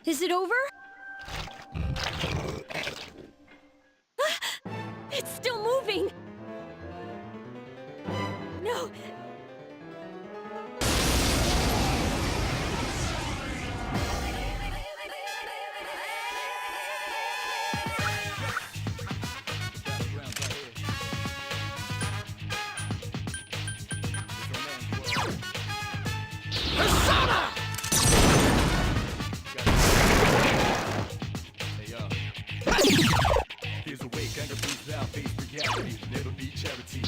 Is it over? It's still moving! No! There's a way, kind of lose out, face reality, never be charity.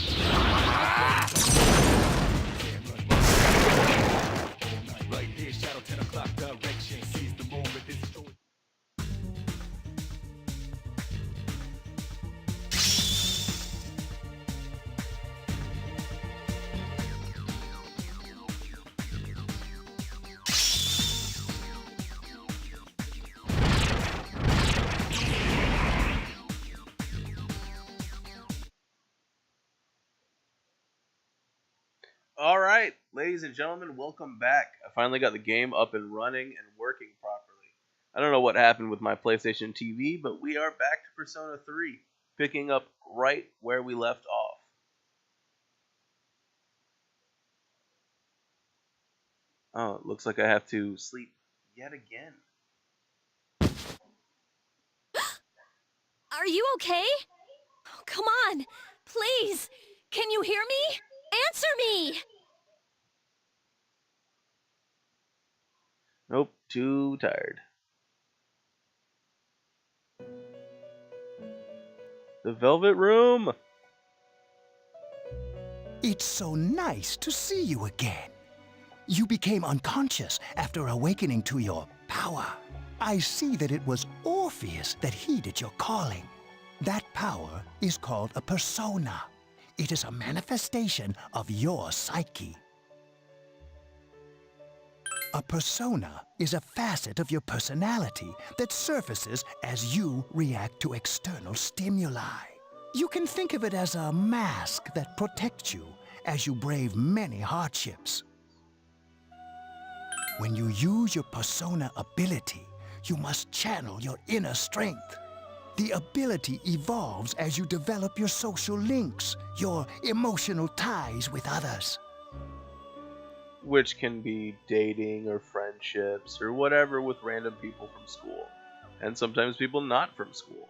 Right there, shadow 10 o'clock direction, seize the moment, this is joy. All right, ladies and gentlemen, welcome back. I finally got the game up and running and working properly. I don't know what happened with my PlayStation TV, but we are back to Persona 3, picking up right where we left off. Oh, it looks like I have to sleep yet again. Are you okay? Oh, come on! Please! Can you hear me? Answer me! Nope, too tired. The Velvet Room! It's so nice to see you again. You became unconscious after awakening to your power. I see that it was Orpheus that heeded your calling. That power is called a persona. It is a manifestation of your psyche. A persona is a facet of your personality that surfaces as you react to external stimuli. You can think of it as a mask that protects you as you brave many hardships. When you use your persona ability, you must channel your inner strength. The ability evolves as you develop your social links, your emotional ties with others. Which can be dating or friendships or whatever with random people from school. And sometimes people not from school.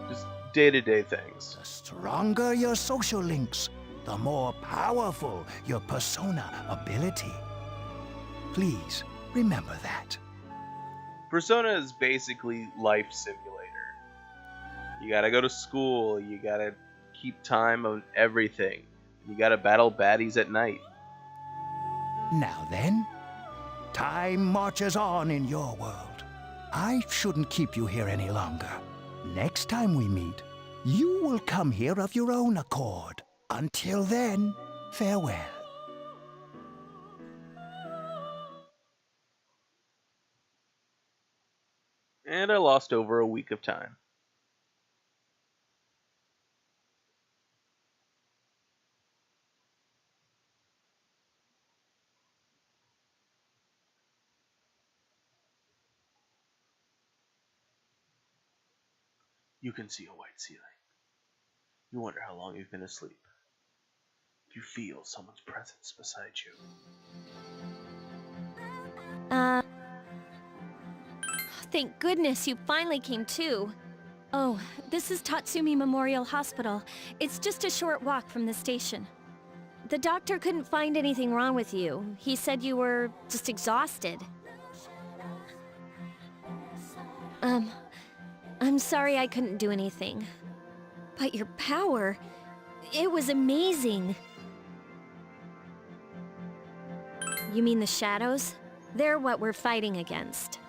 Just day-to-day things. The stronger your social links, the more powerful your persona ability. Please remember that. Persona is basically life simulator. You gotta go to school, you gotta keep time on everything. You gotta battle baddies at night. Now then, time marches on in your world. I shouldn't keep you here any longer. Next time we meet, you will come here of your own accord. Until then, farewell. And I lost over a week of time. You can see a white ceiling. You wonder how long you've been asleep. You feel someone's presence beside you. Thank goodness you finally came to. Oh, this is Tatsumi Memorial Hospital. It's just a short walk from the station. The doctor couldn't find anything wrong with you. He said you were just exhausted. I'm sorry I couldn't do anything. But your power, it was amazing. You mean the shadows? They're what we're fighting against.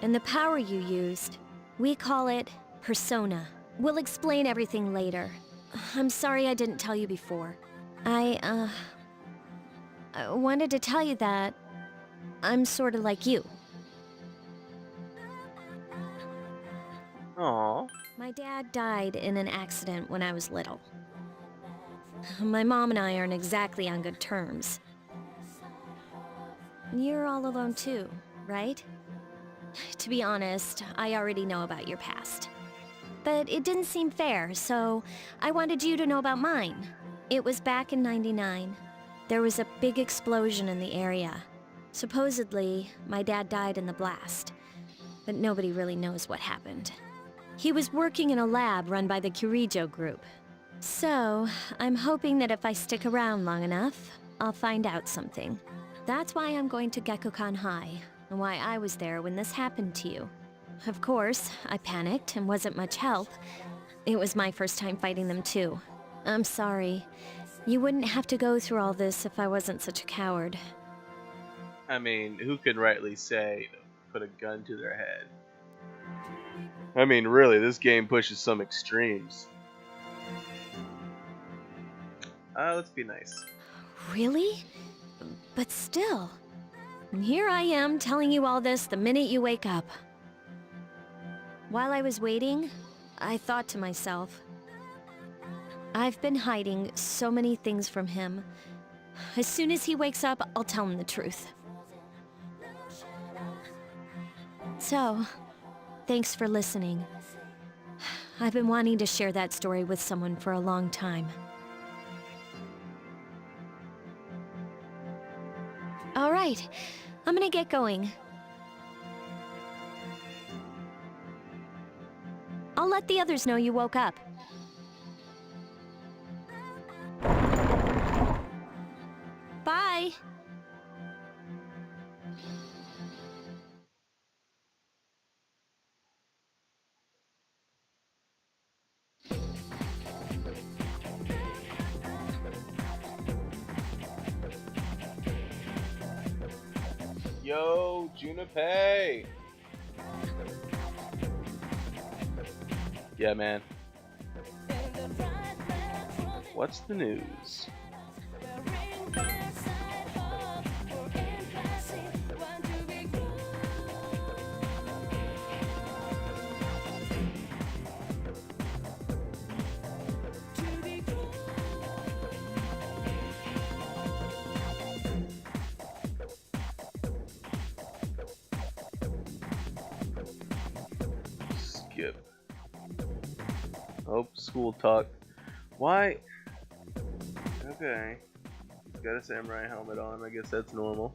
And the power you used, we call it persona. We'll explain everything later. I'm sorry I didn't tell you before. I wanted to tell you that I'm sort of like you. Aww. My dad died in an accident when I was little. My mom and I aren't exactly on good terms. You're all alone too, right? To be honest, I already know about your past. But it didn't seem fair, so I wanted you to know about mine. It was back in '99. There was a big explosion in the area. Supposedly, my dad died in the blast, but nobody really knows what happened. He was working in a lab run by the Kirijo group. So, I'm hoping that if I stick around long enough, I'll find out something. That's why I'm going to Gekukan High, and why I was there when this happened to you. Of course, I panicked and wasn't much help. It was my first time fighting them too. I'm sorry. You wouldn't have to go through all this if I wasn't such a coward. I mean, who can rightly say to put a gun to their head? I mean, really, this game pushes some extremes. Let's be nice. Really? But still. And here I am telling you all this the minute you wake up. While I was waiting, I thought to myself, I've been hiding so many things from him. As soon as he wakes up, I'll tell him the truth. So, thanks for listening. I've been wanting to share that story with someone for a long time. All right, I'm gonna get going. I'll let the others know you woke up. Bye. Yo, Junpei! Yeah, man. What's the news? Skip. Oh, school talk. Why? Okay. Got a samurai helmet on. I guess that's normal.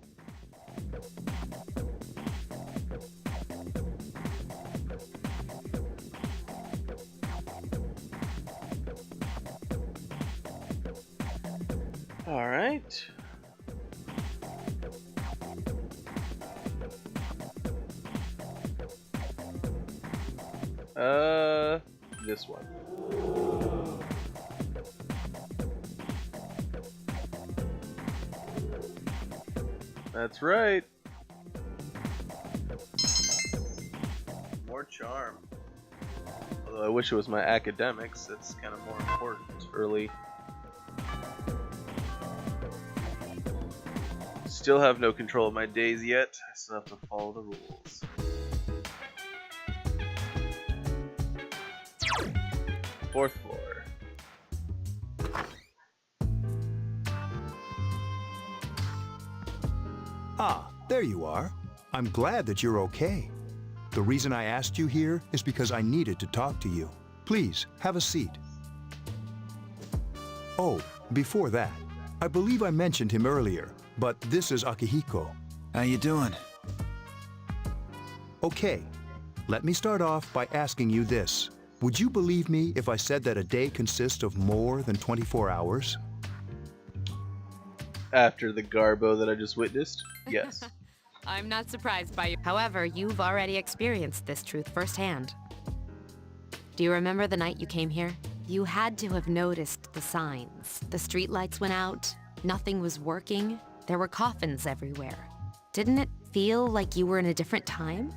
All right. This one. That's right. More charm. Although I wish it was my academics. That's kind of more important early. Still have no control of my days yet. I still have to follow the rules. Fourth floor. Ah, there you are. I'm glad that you're okay. The reason I asked you here is because I needed to talk to you. Please, have a seat. Oh, before that, I believe I mentioned him earlier, but this is Akihiko. How you doing? Okay, let me start off by asking you this. Would you believe me if I said that a day consists of more than 24 hours? After the garbo that I just witnessed? Yes. I'm not surprised by you. However, you've already experienced this truth firsthand. Do you remember the night you came here? You had to have noticed the signs. The streetlights went out, nothing was working, there were coffins everywhere. Didn't it feel like you were in a different time?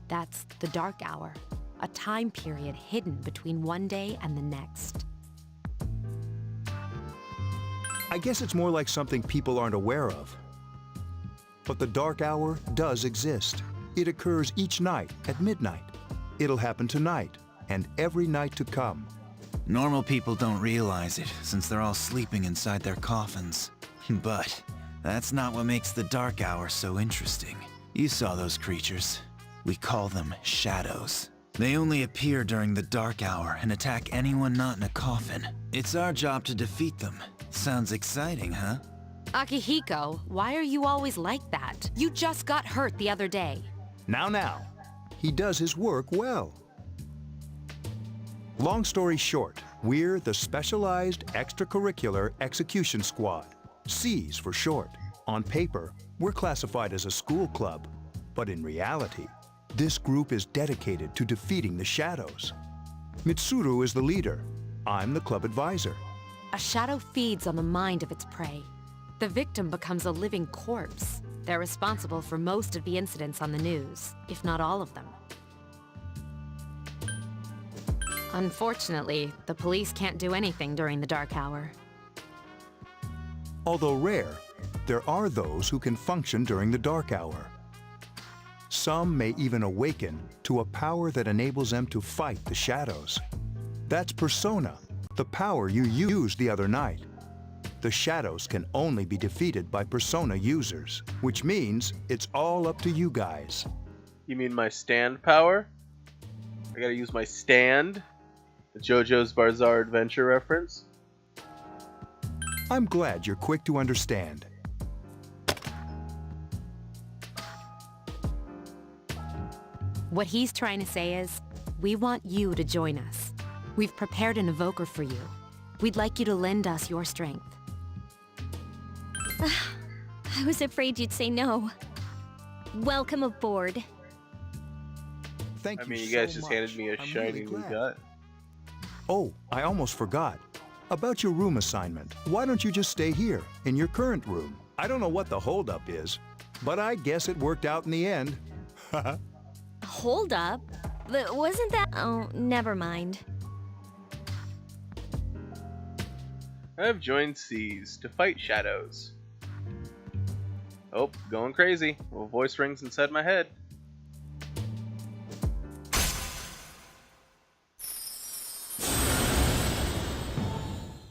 That's the dark hour, a time period hidden between one day and the next. I guess it's more like something people aren't aware of. But the dark hour does exist. It occurs each night at midnight. It'll happen tonight and every night to come. Normal people don't realize it, since they're all sleeping inside their coffins. But that's not what makes the dark hour so interesting. You saw those creatures. We call them shadows. They only appear during the dark hour and attack anyone not in a coffin. It's our job to defeat them. Sounds exciting, huh? Akihiko, why are you always like that? You just got hurt the other day. Now. He does his work well. Long story short, we're the Specialized Extracurricular Execution Squad. C's for short. On paper, we're classified as a school club. But in reality, this group is dedicated to defeating the shadows. Mitsuru is the leader. I'm the club advisor. A shadow feeds on the mind of its prey. The victim becomes a living corpse. They're responsible for most of the incidents on the news, if not all of them. Unfortunately, the police can't do anything during the dark hour. Although rare, there are those who can function during the dark hour. Some may even awaken to a power that enables them to fight the shadows. That's Persona, the power you used the other night. The shadows can only be defeated by Persona users, which means it's all up to you guys. You mean my stand power? I gotta use my stand? The JoJo's Bizarre Adventure reference? I'm glad you're quick to understand. What he's trying to say is, we want you to join us. We've prepared an evoker for you. We'd like you to lend us your strength. I was afraid you'd say no. Welcome aboard. Thank I you mean, you so guys just much. handed me a I'm shiny really new glad. gut. Oh, I almost forgot. About your room assignment, why don't you just stay here, in your current room? I don't know what the holdup is, but I guess it worked out in the end. Hold up. Wasn't that... Oh, never mind. I have joined C's to fight shadows. Oh, going crazy. A voice rings inside my head.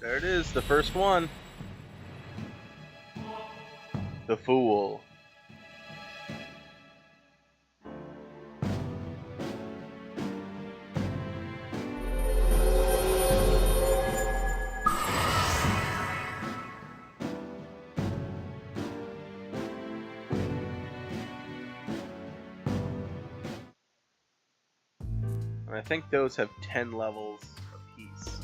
There it is, the first one. The Fool. And I think those have 10 levels apiece.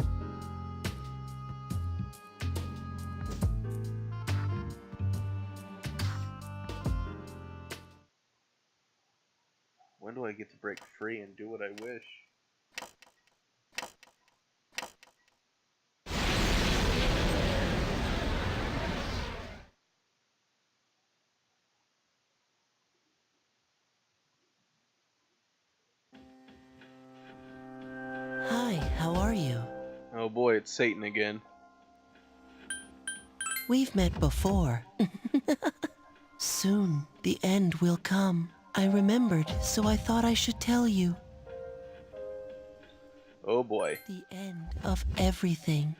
When do I get to break free and do what I wish? Hi, how are you? Oh boy, it's Satan again. We've met before. Soon, the end will come. I remembered, so I thought I should tell you. Oh boy. The end of everything.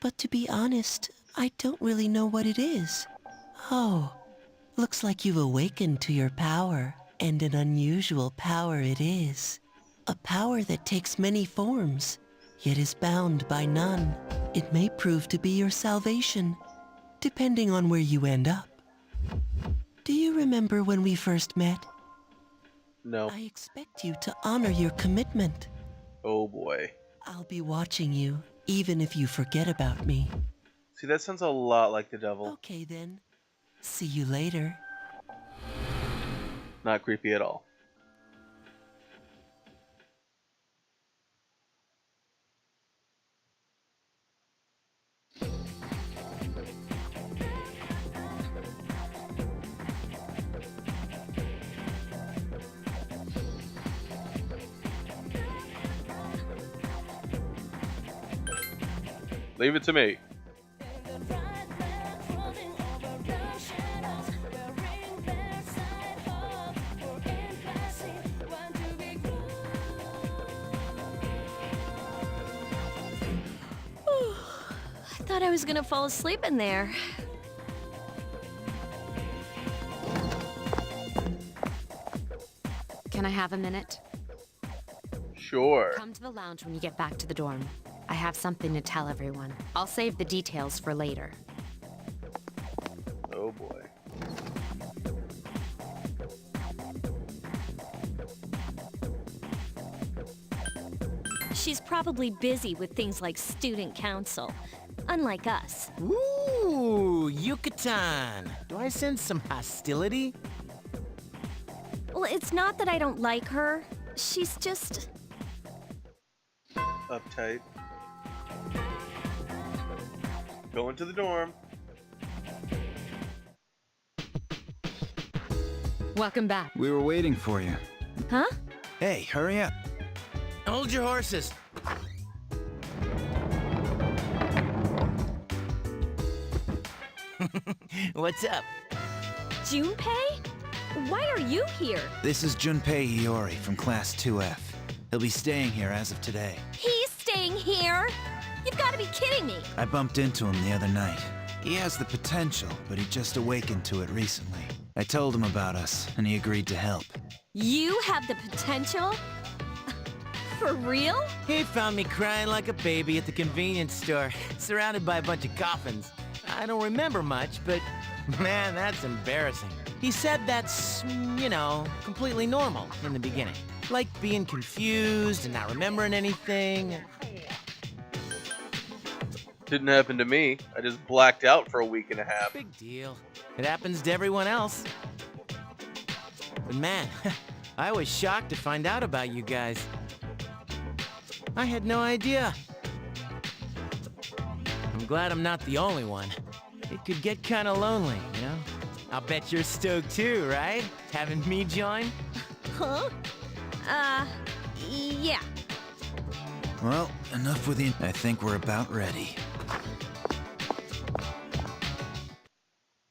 But to be honest, I don't really know what it is. Oh, looks like you've awakened to your power, and an unusual power it is. A power that takes many forms, yet is bound by none. It may prove to be your salvation, depending on where you end up. Do you remember when we first met? No. I expect you to honor your commitment. Oh boy. I'll be watching you, even if you forget about me. See, that sounds a lot like the devil. Okay then. See you later. Not creepy at all. Leave it to me. I thought I was gonna fall asleep in there. Can I have a minute? Sure. Come to the lounge when you get back to the dorm. I have something to tell everyone. I'll save the details for later. Oh boy. She's probably busy with things like student council, unlike us. Ooh, Yucatan. Do I sense some hostility? Well, it's not that I don't like her. She's just... Uptight. Going to the dorm. Welcome back. We were waiting for you. Huh? Hey, hurry up. Hold your horses. What's up? Junpei? Why are you here? This is Junpei Hiyori from Class 2F. He'll be staying here as of today. He's staying here? You've got to be kidding me. I bumped into him the other night. He has the potential, but he just awakened to it recently. I told him about us, and he agreed to help. You have the potential? For real? He found me crying like a baby at the convenience store, surrounded by a bunch of coffins. I don't remember much, but man, that's embarrassing. He said that's, you know, completely normal in the beginning. Like being confused and not remembering anything. Didn't happen to me. I just blacked out for a week and a half. Big deal. It happens to everyone else. But man, I was shocked to find out about you guys. I had no idea. I'm glad I'm not the only one. It could get kind of lonely, you know? I'll bet you're stoked too, right? Having me join? Huh? Yeah. Well, enough with the... I think we're about ready.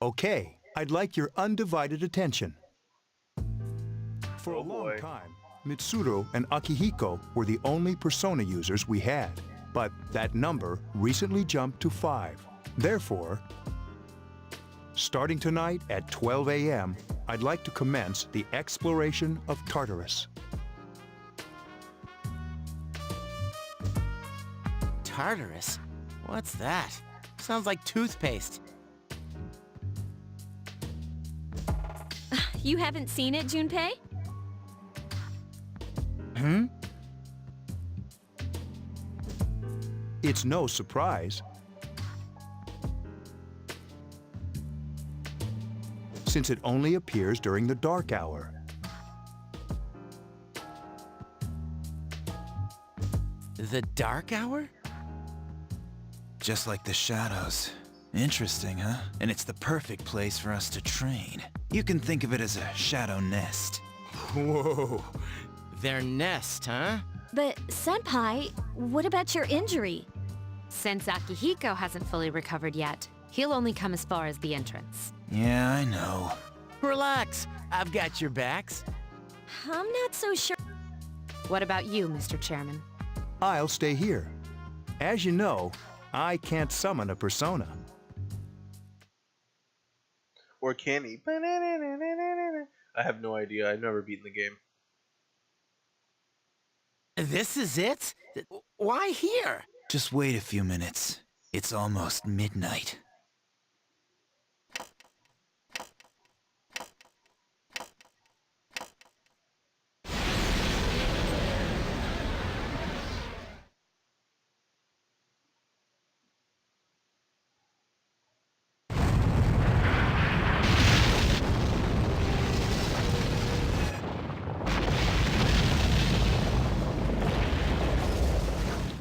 Okay, I'd like your undivided attention. For a Oh, long boy. time, Mitsuru and Akihiko were the only persona users we had, but that number recently jumped to 5. Therefore, starting tonight at 12 a.m., I'd like to commence the exploration of Tartarus. Tartarus? What's that? Sounds like toothpaste. You haven't seen it, Junpei? Hmm? It's no surprise, since it only appears during the dark hour. The dark hour? Just like the shadows. Interesting, huh? And it's the perfect place for us to train. You can think of it as a shadow nest. Whoa. Their nest, huh? But, Senpai, what about your injury? Since Akihiko hasn't fully recovered yet, he'll only come as far as the entrance. Yeah, I know. Relax. I've got your backs. I'm not so sure. What about you, Mr. Chairman? I'll stay here. As you know, I can't summon a persona. Or can he? I have no idea. I've never beaten the game. This is it? Why here? Just wait a few minutes. It's almost midnight.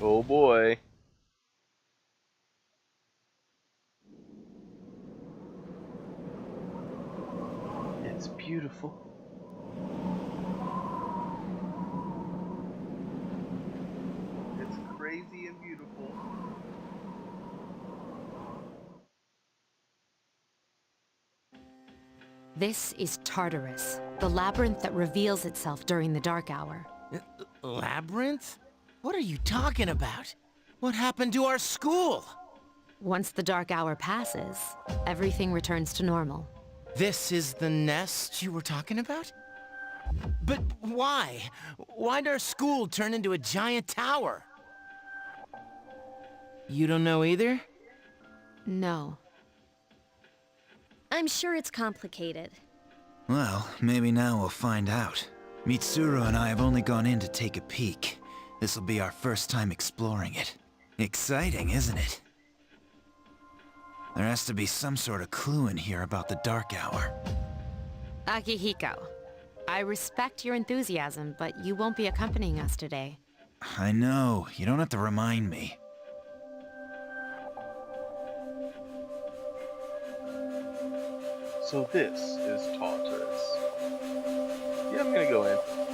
Oh boy. It's beautiful. It's crazy and beautiful. This is Tartarus, the labyrinth that reveals itself during the dark hour. Labyrinth? What are you talking about? What happened to our school? Once the dark hour passes, everything returns to normal. This is the nest you were talking about? But why? Why'd our school turn into a giant tower? You don't know either? No. I'm sure it's complicated. Well, maybe now we'll find out. Mitsuru and I have only gone in to take a peek. This'll be our first time exploring it. Exciting, isn't it? There has to be some sort of clue in here about the Dark Hour. Akihiko, I respect your enthusiasm, but you won't be accompanying us today. I know, you don't have to remind me. So this is Tartarus. Yeah, I'm gonna go in.